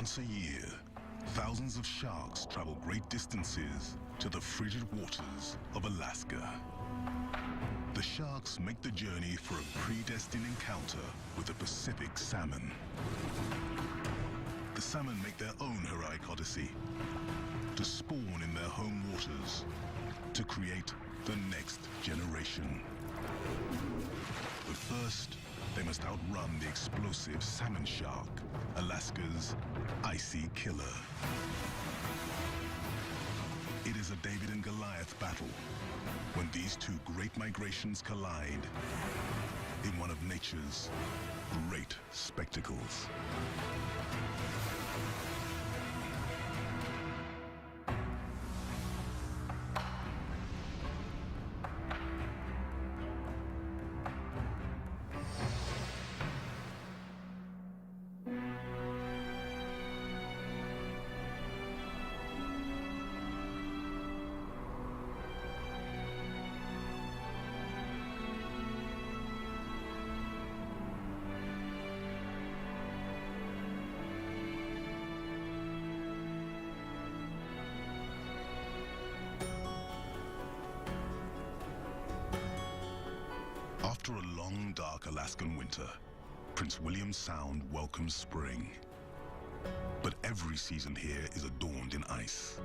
Once a year, thousands of sharks travel great distances to the frigid waters of Alaska. The sharks make the journey for a predestined encounter with the Pacific salmon. The salmon make their own heroic odyssey to spawn in their home waters to create the next generation. But first, they must outrun the explosive salmon shark, Alaska's icy killer. It is a David and Goliath battle when these two great migrations collide in one of nature's great spectacles. After a long, dark Alaskan winter, Prince William Sound welcomes spring. But every season here is adorned in ice.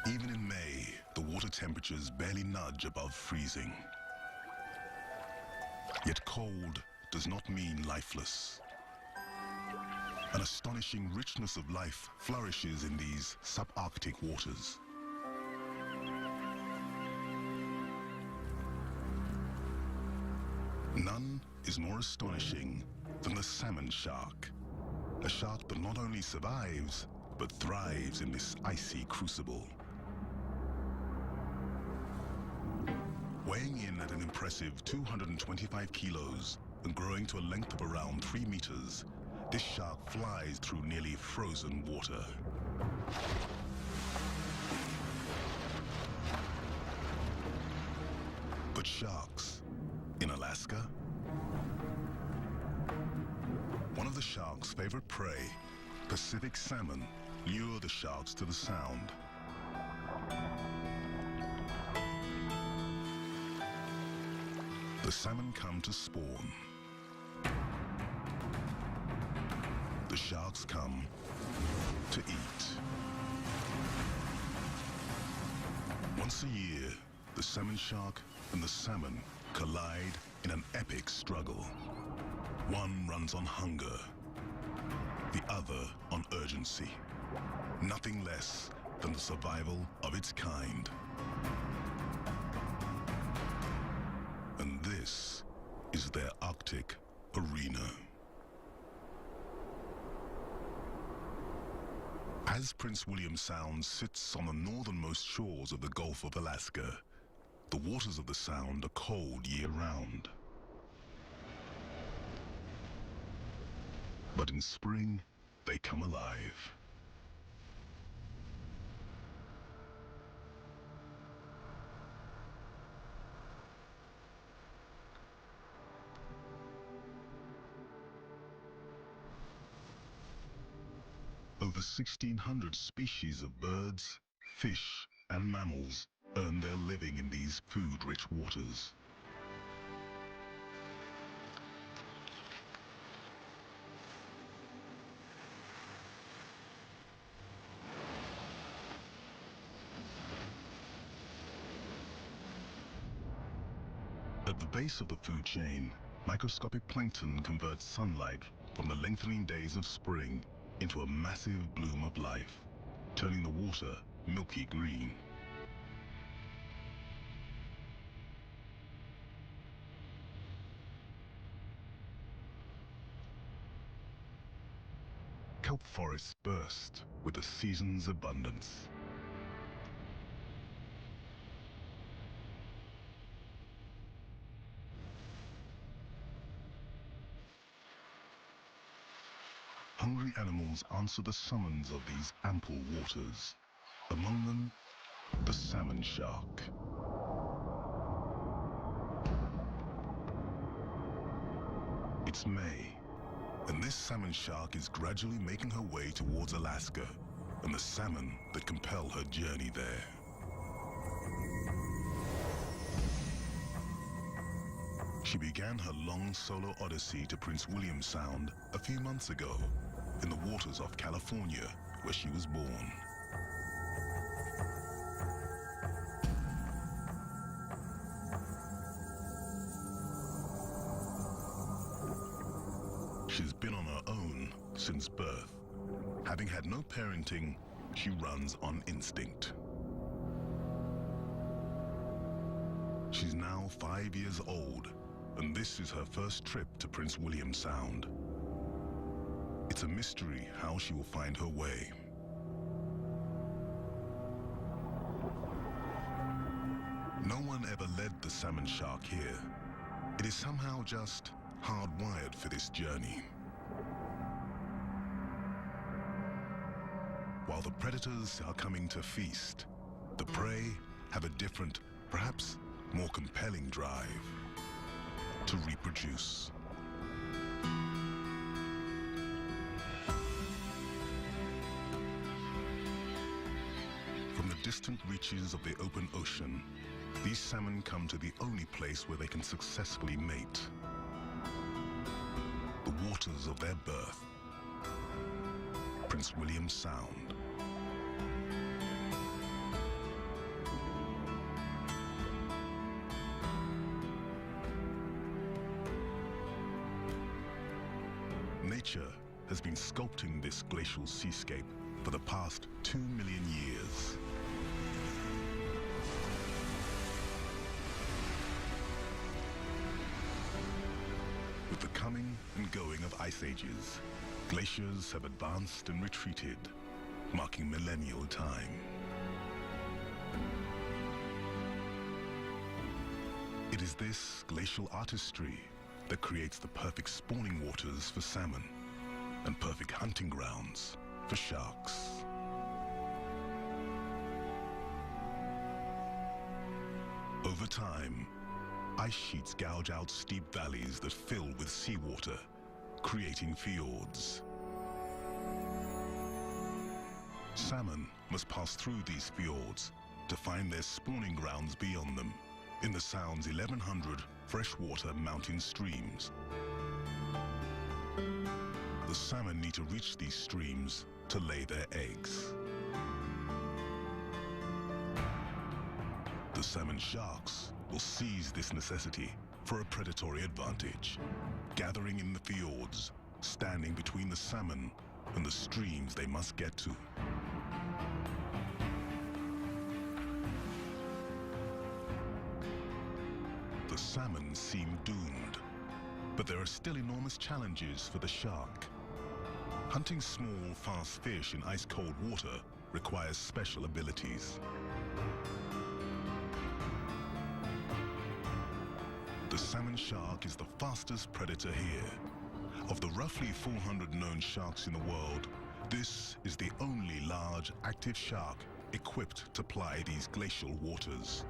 Even in May, the water temperatures barely nudge above freezing. Yet cold does not mean lifeless. An astonishing richness of life flourishes in these subarctic waters. None is more astonishing than the salmon shark, a shark that not only survives, but thrives in this icy crucible. Weighing in at an impressive 225 kilos and growing to a length of around 3 meters, this shark flies through nearly frozen water. But sharks in Alaska? One of the shark's favorite prey, Pacific salmon, lure the sharks to the Sound. The salmon come to spawn. The sharks come to eat. Once a year, the salmon shark and the salmon collide in an epic struggle. One runs on hunger, the other on urgency. Nothing less than the survival of its kind. And this is their Arctic arena. As Prince William Sound sits on the northernmost shores of the Gulf of Alaska, the waters of the Sound are cold year-round. But in spring, they come alive. Over 1,600 species of birds, fish, and mammals earn their living in these food-rich waters. At the base of the food chain, microscopic plankton converts sunlight from the lengthening days of spring into a massive bloom of life, turning the water milky green. Kelp forests burst with the season's abundance. hungry animals answer the summons of these ample waters. Among them, the salmon shark. It's May, and this salmon shark is gradually making her way towards Alaska and the salmon that compel her journey there. She began her long solo odyssey to Prince William Sound a few months ago in the waters off California, where she was born. She's been on her own since birth. Having had no parenting, she runs on instinct. She's now 5 years old, and this is her first trip to Prince William Sound. It's a mystery how she will find her way. No one ever led the salmon shark here. It is somehow just hardwired for this journey. While the predators are coming to feast, the prey have a different, perhaps more compelling drive to reproduce. From the distant reaches of the open ocean, these salmon come to the only place where they can successfully mate. The waters of their birth, Prince William Sound. Nature has been sculpting this glacial seascape for the past 2 million years. With the coming and going of ice ages, glaciers have advanced and retreated, marking millennial time. It is this glacial artistry that creates the perfect spawning waters for salmon and perfect hunting grounds for sharks. Over time, ice sheets gouge out steep valleys that fill with seawater, creating fjords. Salmon must pass through these fjords to find their spawning grounds beyond them, in the Sound's 1,100 freshwater mountain streams. The salmon need to reach these streams to lay their eggs. The salmon sharks will seize this necessity for a predatory advantage, gathering in the fjords, standing between the salmon and the streams they must get to. The salmon seem doomed, but there are still enormous challenges for the shark. Hunting small, fast fish in ice-cold water requires special abilities. The salmon shark is the fastest predator here. Of the roughly 400 known sharks in the world, this is the only large, active shark equipped to ply these glacial waters.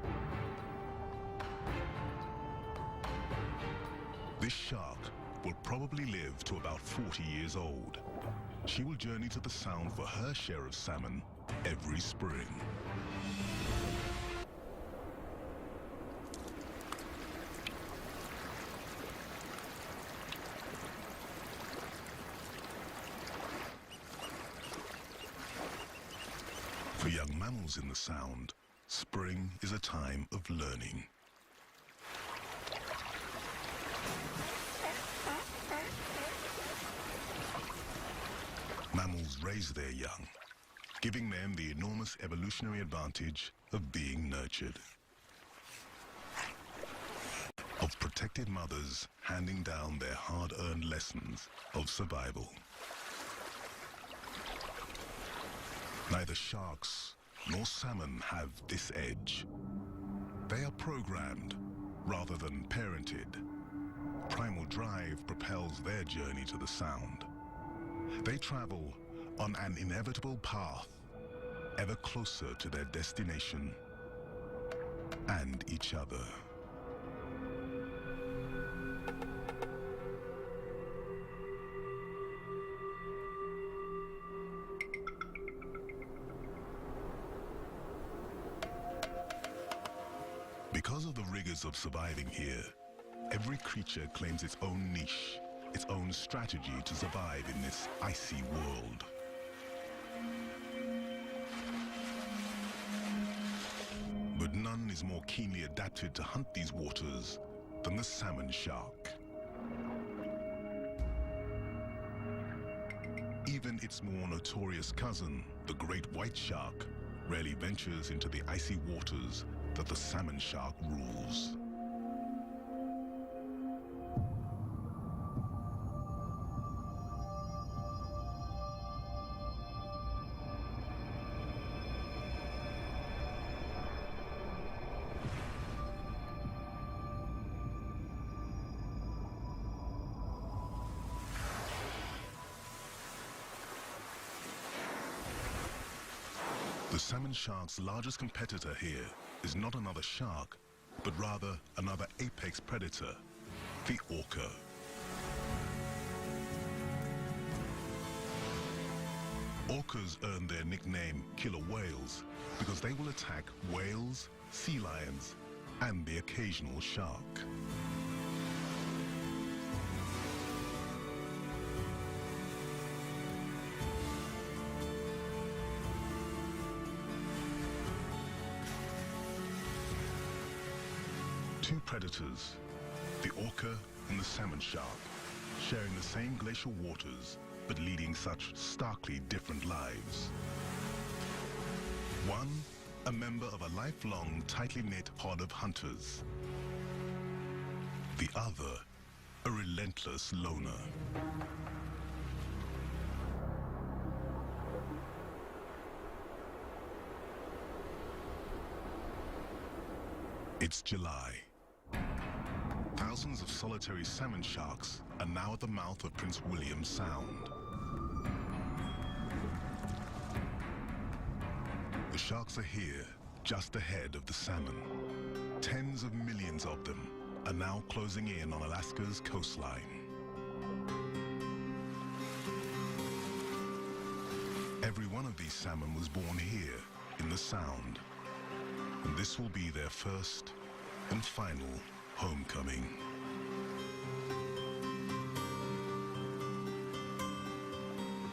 This shark will probably live to about 40 years old. She will journey to the Sound for her share of salmon every spring. For young mammals in the Sound, spring is a time of learning. Mammals raise their young, giving them the enormous evolutionary advantage of being nurtured. Of protected mothers handing down their hard-earned lessons of survival. Neither sharks nor salmon have this edge. They are programmed rather than parented. Primal drive propels their journey to the Sound. They travel on an inevitable path, ever closer to their destination and each other. Because of the rigors of surviving here, every creature claims its own niche, its own strategy to survive in this icy world. But none is more keenly adapted to hunt these waters than the salmon shark. Even its more notorious cousin, the great white shark, rarely ventures into the icy waters that the salmon shark rules. The salmon shark's largest competitor here is not another shark, but rather another apex predator, the orca. Orcas earn their nickname killer whales because they will attack whales, sea lions, and the occasional shark. Two predators, the orca and the salmon shark, sharing the same glacial waters, but leading such starkly different lives. One, a member of a lifelong, tightly knit pod of hunters. The other, a relentless loner. It's July. Thousands of solitary salmon sharks are now at the mouth of Prince William Sound. The sharks are here, just ahead of the salmon. Tens of millions of them are now closing in on Alaska's coastline. Every one of these salmon was born here, in the Sound. And this will be their first and final homecoming.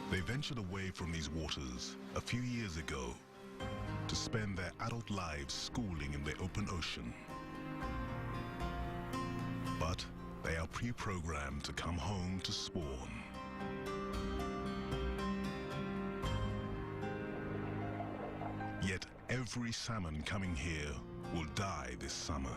They ventured away from these waters a few years ago to spend their adult lives schooling in the open ocean. But they are pre-programmed to come home to spawn. Yet every salmon coming here will die this summer.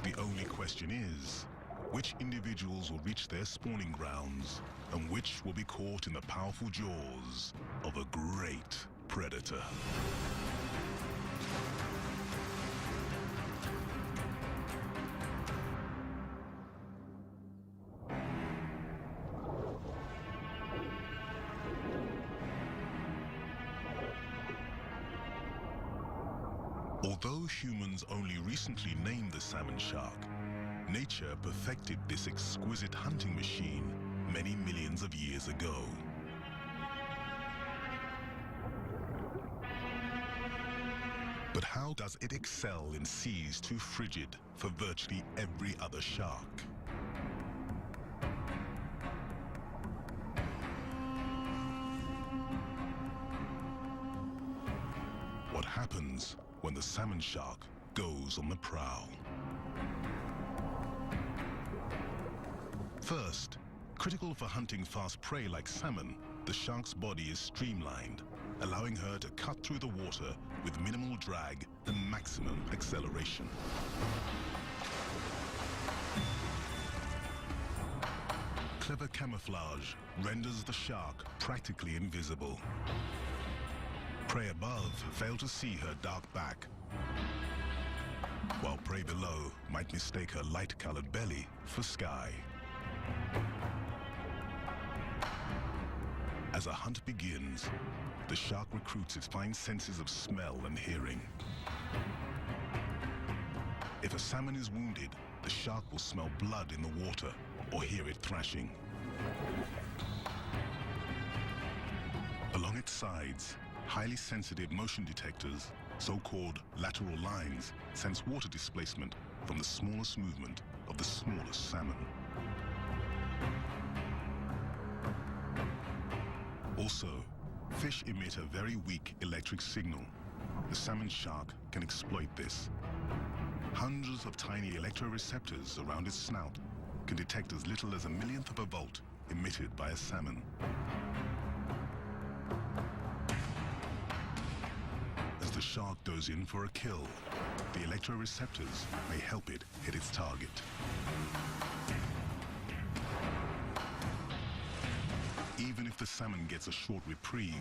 The only question is, which individuals will reach their spawning grounds and which will be caught in the powerful jaws of a great predator? Although humans only recently named the salmon shark, nature perfected this exquisite hunting machine many millions of years ago. But how does it excel in seas too frigid for virtually every other shark? What happens when the salmon shark goes on the prowl? First, critical for hunting fast prey like salmon, the shark's body is streamlined, allowing her to cut through the water with minimal drag and maximum acceleration. Clever camouflage renders the shark practically invisible. Prey above fail to see her dark back. while prey below might mistake her light-colored belly for sky. As a hunt begins, the shark recruits its fine senses of smell and hearing. If a salmon is wounded, the shark will smell blood in the water or hear it thrashing. Along its sides, highly sensitive motion detectors, so-called lateral lines, sense water displacement from the smallest movement of the smallest salmon. Also, fish emit a very weak electric signal. The salmon shark can exploit this. Hundreds of tiny electroreceptors around its snout can detect as little as a millionth of a volt emitted by a salmon. As the shark goes in for a kill, the electroreceptors may help it hit its target. Even if the salmon gets a short reprieve,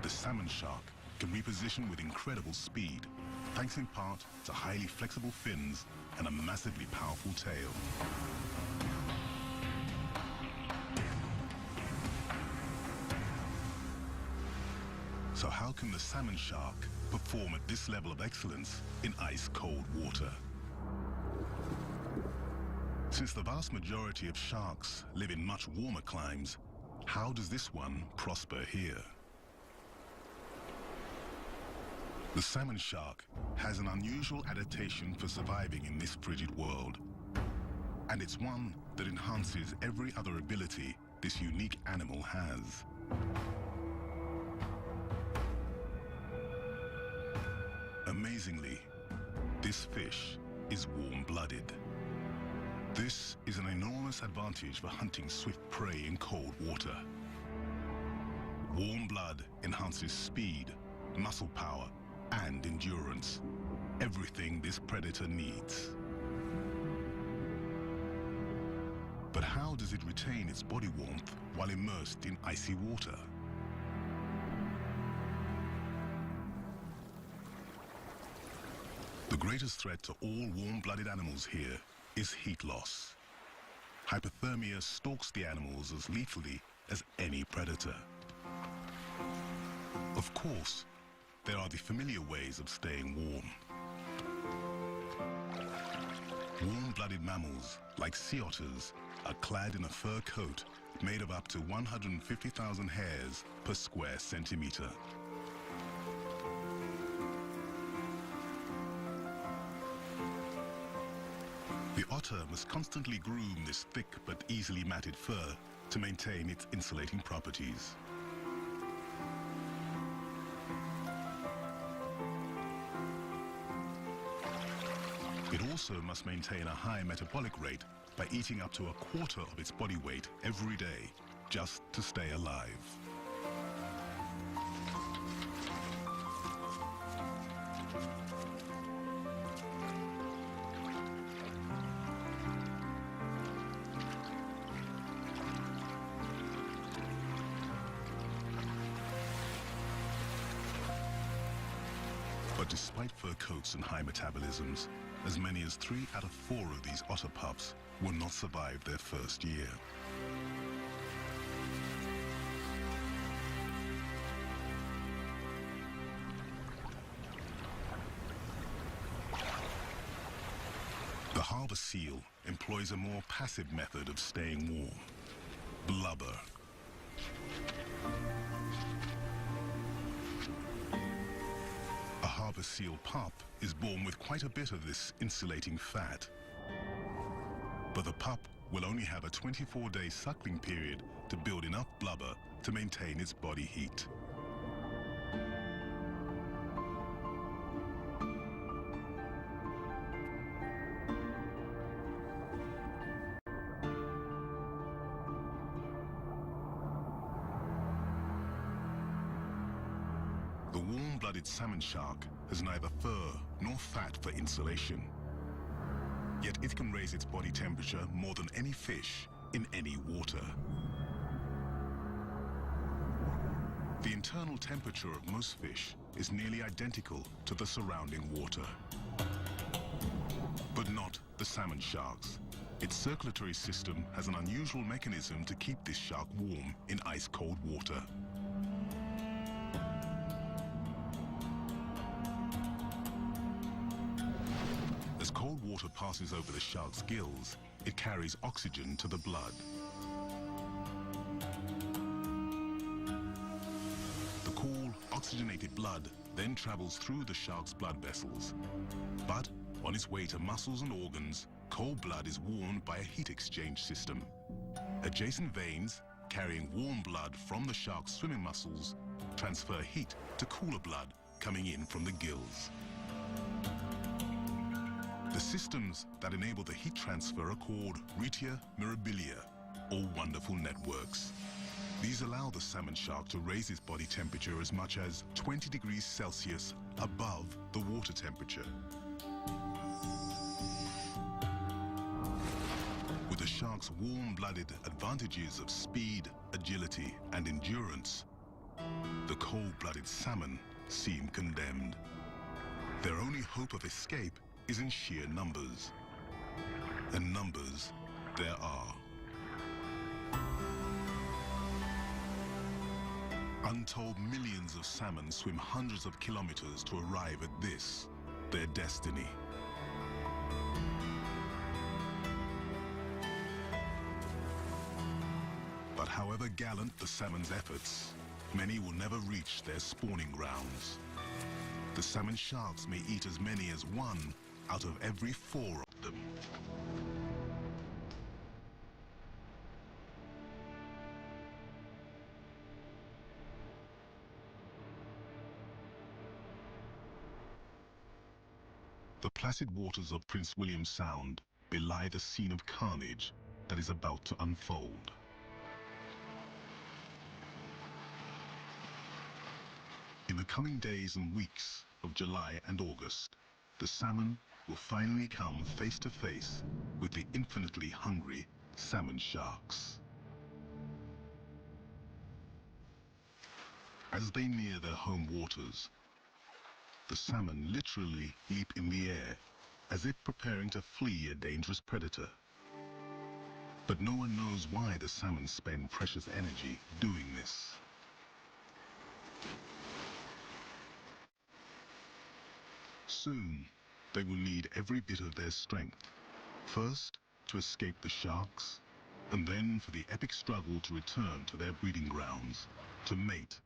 the salmon shark can reposition with incredible speed, thanks in part to highly flexible fins and a massively powerful tail. So how can the salmon shark perform at this level of excellence in ice-cold water? Since the vast majority of sharks live in much warmer climes, how does this one prosper here? The salmon shark has an unusual adaptation for surviving in this frigid world. And it's one that enhances every other ability this unique animal has. Amazingly, this fish is warm-blooded. This is an enormous advantage for hunting swift prey in cold water. Warm blood enhances speed, muscle power, and endurance. Everything this predator needs. But how does it retain its body warmth while immersed in icy water? The greatest threat to all warm-blooded animals here is heat loss. Hypothermia stalks the animals as lethally as any predator. Of course, there are the familiar ways of staying warm. Warm-blooded mammals, like sea otters, are clad in a fur coat made of up to 150,000 hairs per square centimeter. The otter must constantly groom this thick but easily matted fur to maintain its insulating properties. It also must maintain a high metabolic rate by eating up to a quarter of its body weight every day, just to stay alive. But despite fur coats and high metabolisms, as many as 3 out of 4 of these otter pups will not survive their first year. The harbor seal employs a more passive method of staying warm: blubber. A harbor seal pup is born with quite a bit of this insulating fat. But the pup will only have a 24-day suckling period to build enough blubber to maintain its body heat. The warm-blooded salmon shark has neither fur nor fat for insulation. Yet it can raise its body temperature more than any fish in any water. The internal temperature of most fish is nearly identical to the surrounding water. But not the salmon sharks. Its circulatory system has an unusual mechanism to keep this shark warm in ice-cold water. As cold water passes over the shark's gills, it carries oxygen to the blood. The cool, oxygenated blood then travels through the shark's blood vessels. But on its way to muscles and organs, cold blood is warmed by a heat exchange system. Adjacent veins, carrying warm blood from the shark's swimming muscles, transfer heat to cooler blood coming in from the gills. The systems that enable the heat transfer are called retia mirabilia, or wonderful networks. These allow the salmon shark to raise its body temperature as much as 20 degrees Celsius above the water temperature. With the shark's warm-blooded advantages of speed, agility, and endurance, the cold-blooded salmon seem condemned. Their only hope of escape is in sheer numbers. And numbers there are. Untold millions of salmon swim hundreds of kilometers to arrive at this, their destiny. But however gallant the salmon's efforts, many will never reach their spawning grounds. The salmon sharks may eat as many as 1 out of every 4 of them. The placid waters of Prince William Sound belie the scene of carnage that is about to unfold. In the coming days and weeks of July and August, the salmon will finally come face to face with the infinitely hungry salmon sharks. As they near their home waters, the salmon literally leap in the air as if preparing to flee a dangerous predator. But no one knows why the salmon spend precious energy doing this. Soon, they will need every bit of their strength. First, to escape the sharks, and then for the epic struggle to return to their breeding grounds, to mate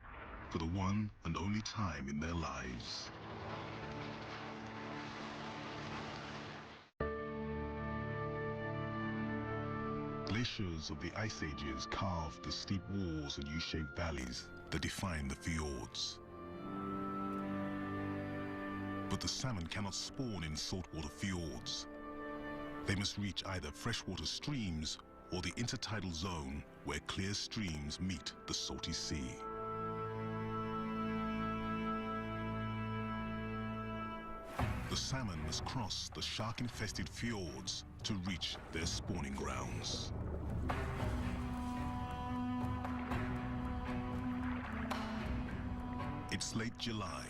for the one and only time in their lives. Glaciers of the ice ages carved the steep walls and U-shaped valleys that define the fjords. But the salmon cannot spawn in saltwater fjords. They must reach either freshwater streams or the intertidal zone where clear streams meet the salty sea. The salmon must cross the shark-infested fjords to reach their spawning grounds. It's late July.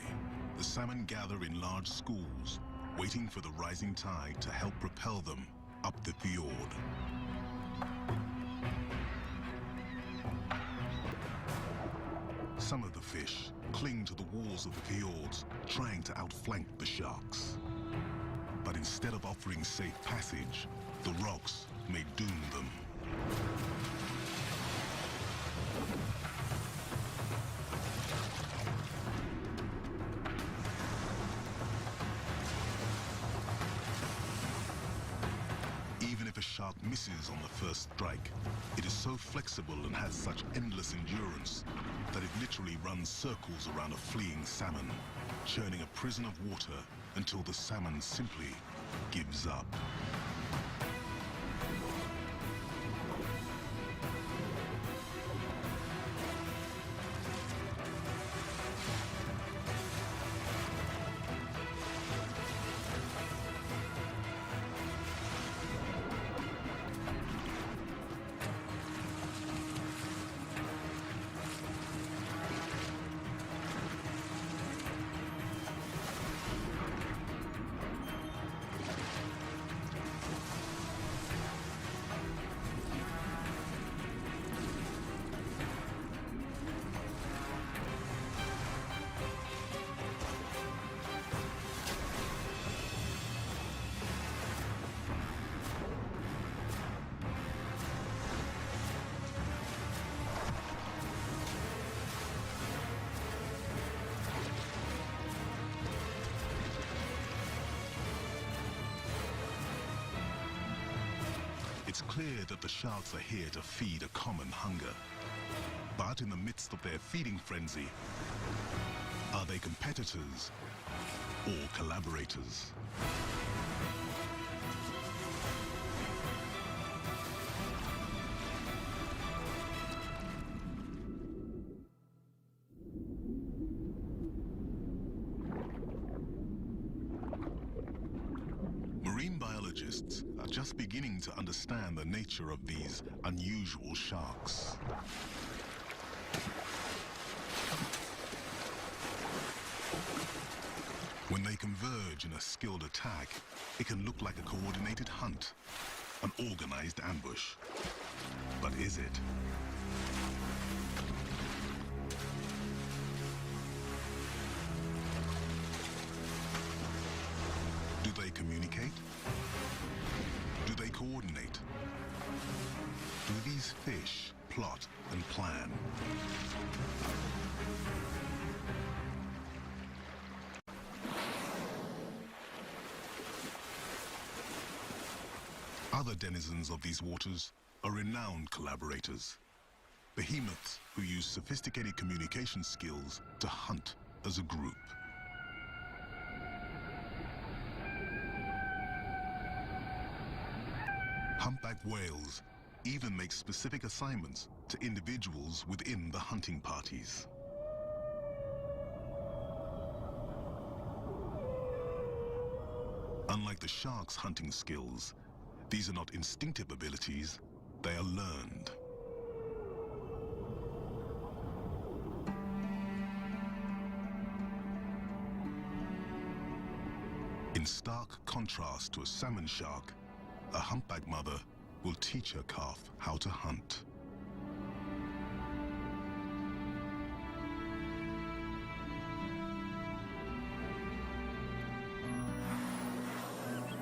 The salmon gather in large schools, waiting for the rising tide to help propel them up the fjord. Some of the fish cling to the walls of the fjords, trying to outflank the sharks. But instead of offering safe passage, the rocks may doom them. Even if a shark misses on the first strike, it is so flexible and has such endless endurance that it literally runs circles around a fleeing salmon, churning a prison of water until the salmon simply gives up. It's clear that the sharks are here to feed a common hunger. But in the midst of their feeding frenzy, are they competitors or collaborators? Marine biologists are just beginning to understand the nature of these unusual sharks. When they converge in a skilled attack, it can look like a coordinated hunt, an organized ambush. But is it? Do they communicate? Do they coordinate? Do these fish plot and plan? Other denizens of these waters are renowned collaborators. Behemoths who use sophisticated communication skills to hunt as a group. Humpback whales even make specific assignments to individuals within the hunting parties. Unlike the shark's hunting skills, these are not instinctive abilities, they are learned. In stark contrast to a salmon shark, a humpback mother will teach her calf how to hunt.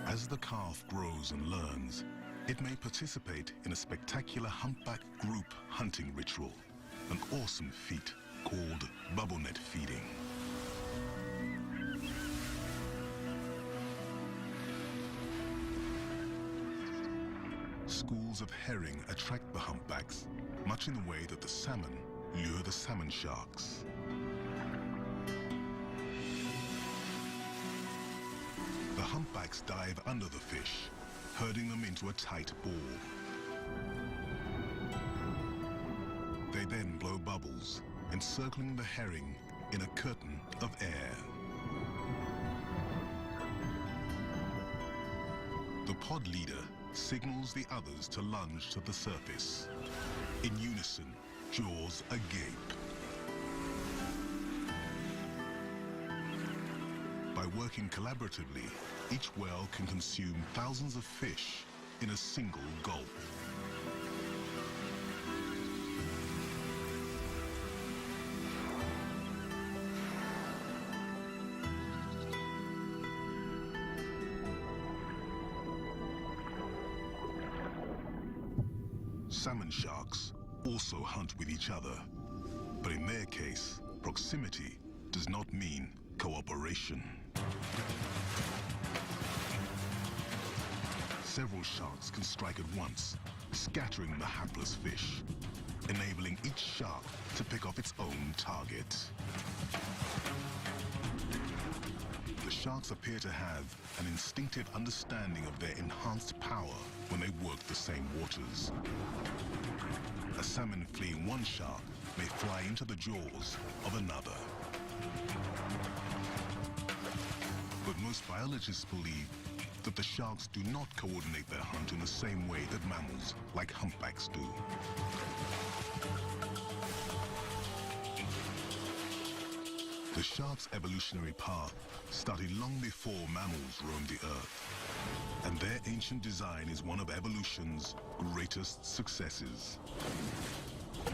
As the calf grows and learns, it may participate in a spectacular humpback group hunting ritual, an awesome feat called bubble net feeding. Schools of herring attract the humpbacks, much in the way that the salmon lure the salmon sharks. The humpbacks dive under the fish, herding them into a tight ball. They then blow bubbles, encircling the herring in a curtain of air. The pod leader signals the others to lunge to the surface. In unison, jaws agape. By working collaboratively, each whale can consume thousands of fish in a single gulp. Salmon sharks also hunt with each other, but in their case, proximity does not mean cooperation. Several sharks can strike at once, scattering the hapless fish, enabling each shark to pick off its own target. The sharks appear to have an instinctive understanding of their enhanced power when they work the same waters. A salmon fleeing one shark may fly into the jaws of another. But most biologists believe that the sharks do not coordinate their hunt in the same way that mammals like humpbacks do. The shark's evolutionary path started long before mammals roamed the earth, and their ancient design is one of evolution's greatest successes.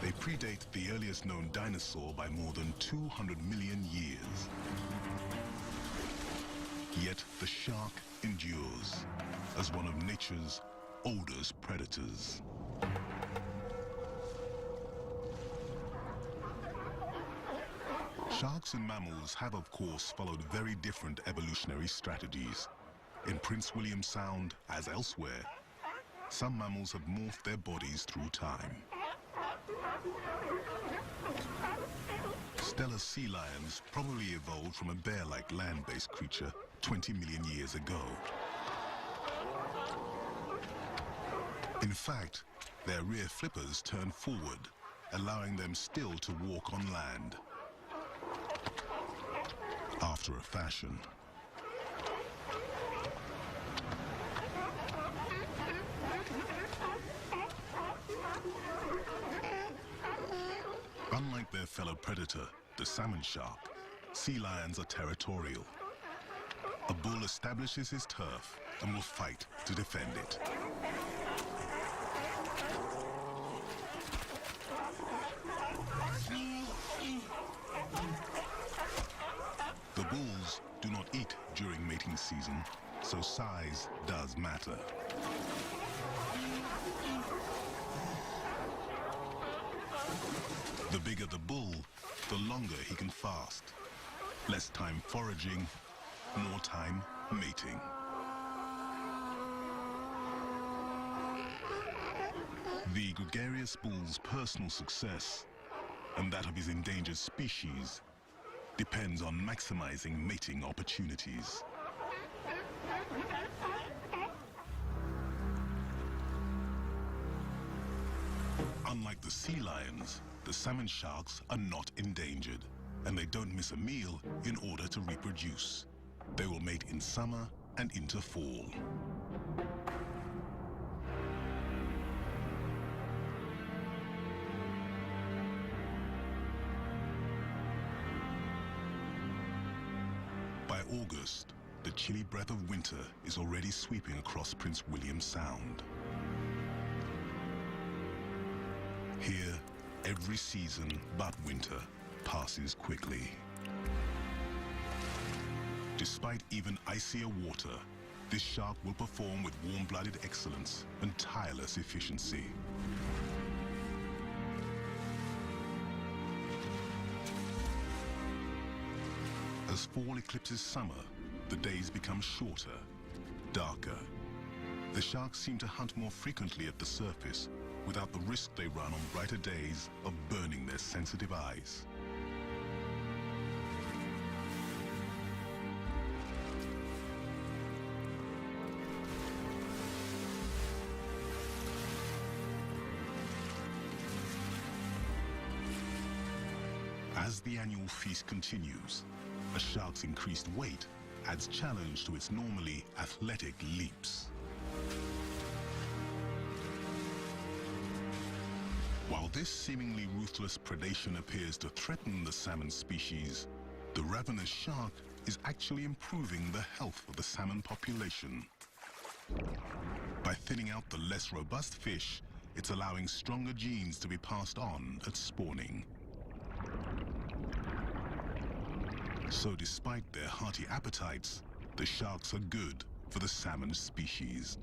They predate the earliest known dinosaur by more than 200 million years. Yet the shark endures as one of nature's oldest predators. Sharks and mammals have, of course, followed very different evolutionary strategies. In Prince William Sound, as elsewhere, some mammals have morphed their bodies through time. Stellar sea lions probably evolved from a bear-like land-based creature 20 million years ago. In fact, their rear flippers turn forward, allowing them still to walk on land. After a fashion. Unlike their fellow predator, the salmon shark, sea lions are territorial. A bull establishes his turf and will fight to defend it. The bulls do not eat during mating season, so size does matter. The bigger the bull, the longer he can fast. Less time foraging, more time mating. The gregarious bull's personal success, and that of his endangered species, depends on maximizing mating opportunities. Unlike the sea lions, the salmon sharks are not endangered, and they don't miss a meal in order to reproduce. They will mate in summer and into fall. By August, the chilly breath of winter is already sweeping across Prince William Sound. Here, every season but winter passes quickly. Despite even icier water, this shark will perform with warm-blooded excellence and tireless efficiency. As fall eclipses summer, the days become shorter, darker. The sharks seem to hunt more frequently at the surface, without the risk they run on brighter days of burning their sensitive eyes. As the annual feast continues, a shark's increased weight adds challenge to its normally athletic leaps. While this seemingly ruthless predation appears to threaten the salmon species, the ravenous shark is actually improving the health of the salmon population. By thinning out the less robust fish, it's allowing stronger genes to be passed on at spawning. So despite their hearty appetites, the sharks are good for the salmon species.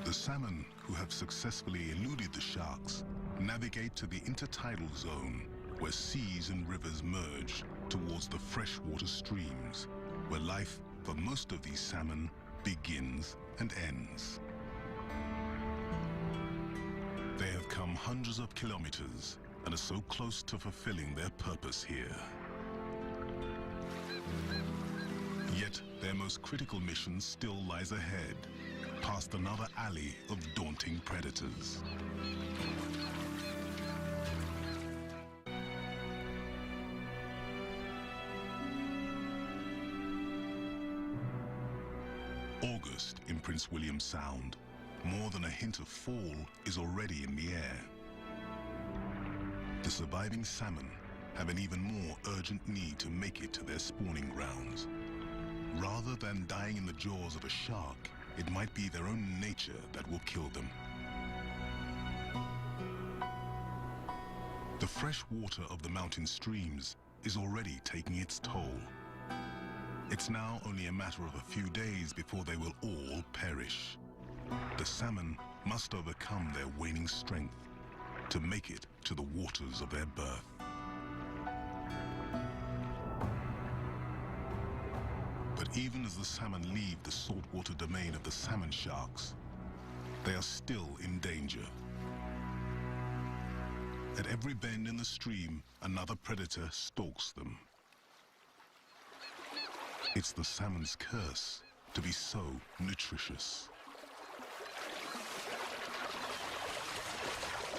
The salmon who have successfully eluded the sharks navigate to the intertidal zone, where seas and rivers merge towards the freshwater streams, where life for most of these salmon begins and ends. They have come hundreds of kilometers and are so close to fulfilling their purpose here. Yet their most critical mission still lies ahead, past another alley of daunting predators. August in Prince William Sound. More than a hint of fall is already in the air. The surviving salmon have an even more urgent need to make it to their spawning grounds. Rather than dying in the jaws of a shark, it might be their own nature that will kill them. The fresh water of the mountain streams is already taking its toll. It's now only a matter of a few days before they will all perish. The salmon must overcome their waning strength to make it to the waters of their birth. But even as the salmon leave the saltwater domain of the salmon sharks, they are still in danger. At every bend in the stream, another predator stalks them. It's the salmon's curse to be so nutritious.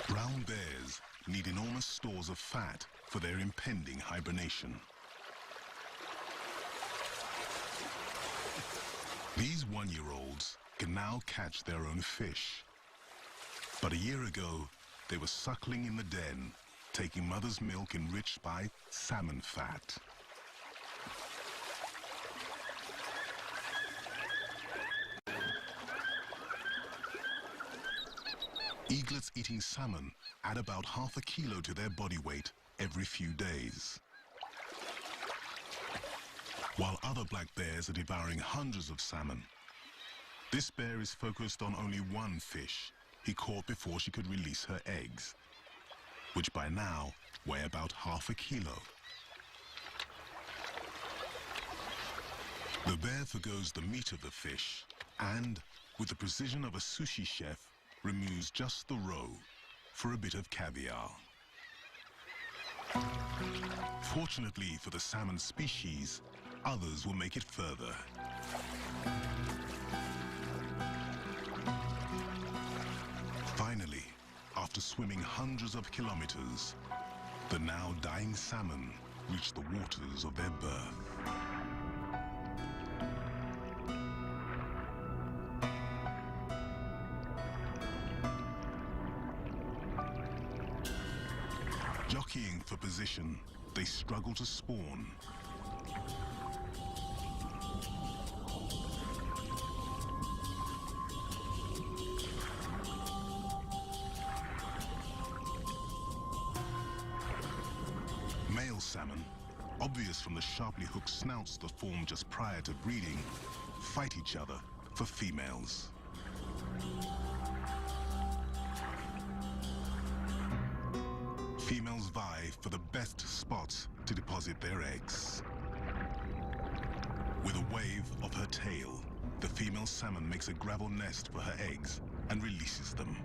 Brown bears need enormous stores of fat for their impending hibernation. These one-year-olds can now catch their own fish. But a year ago, they were suckling in the den, taking mother's milk enriched by salmon fat. Eaglets eating salmon add about half a kilo to their body weight every few days. While other black bears are devouring hundreds of salmon, this bear is focused on only one fish he caught before she could release her eggs, which by now weigh about half a kilo. The bear forgoes the meat of the fish and, with the precision of a sushi chef, removes just the roe for a bit of caviar. Fortunately for the salmon species, others will make it further. Finally, after swimming hundreds of kilometers, the now dying salmon reach the waters of their birth. Jockeying for position, they struggle to spawn. Male salmon, obvious from the sharply hooked snouts that form just prior to breeding, fight each other for females. Females vie for the best spots to deposit their eggs. With a wave of her tail, the female salmon makes a gravel nest for her eggs and releases them.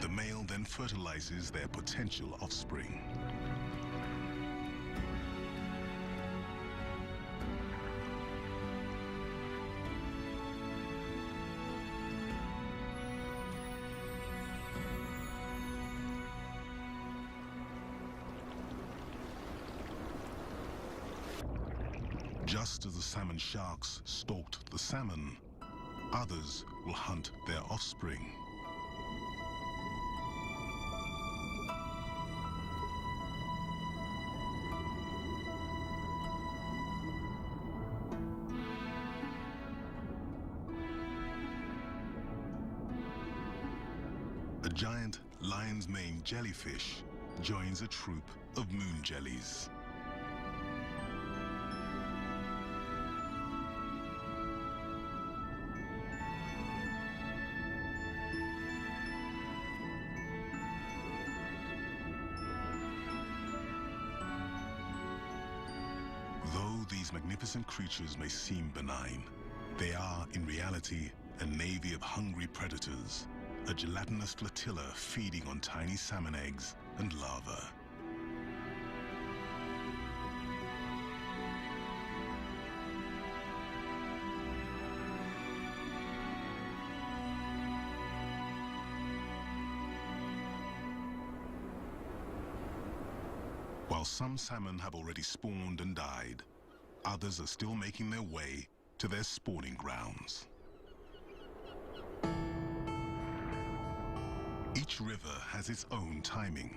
The male then fertilizes their potential offspring. Just as the salmon sharks stalked the salmon, others will hunt their offspring. A giant lion's mane jellyfish joins a troop of moon jellies. Though these magnificent creatures may seem benign, they are, in reality, a navy of hungry predators, a gelatinous flotilla feeding on tiny salmon eggs and larvae. While some salmon have already spawned and died, others are still making their way to their spawning grounds. Each river has its own timing,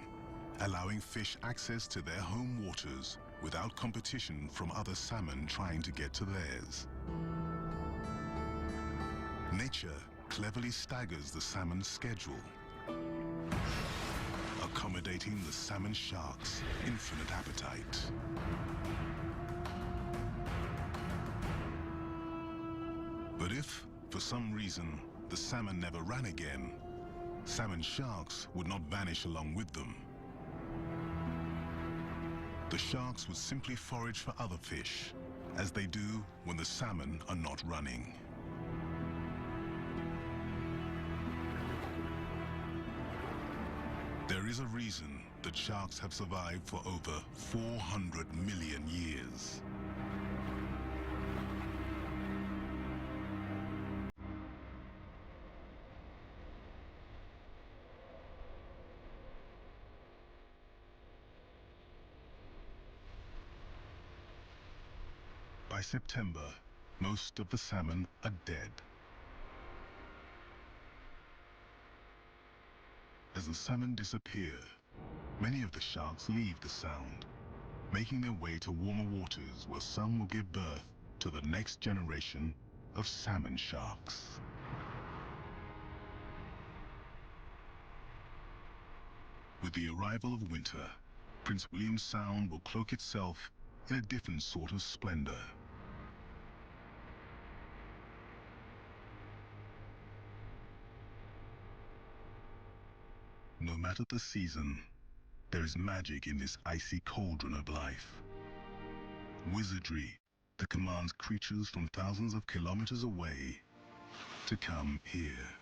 allowing fish access to their home waters without competition from other salmon trying to get to theirs. Nature cleverly staggers the salmon's schedule, accommodating validating the salmon shark's infinite appetite. But if, for some reason, the salmon never ran again, salmon sharks would not vanish along with them. The sharks would simply forage for other fish, as they do when the salmon are not running. There is a reason that sharks have survived for over 400 million years. By September, most of the salmon are dead. As the salmon disappear, many of the sharks leave the sound, making their way to warmer waters where some will give birth to the next generation of salmon sharks. With the arrival of winter, Prince William Sound will cloak itself in a different sort of splendor. No matter the season, there is magic in this icy cauldron of life. Wizardry that commands creatures from thousands of kilometers away to come here.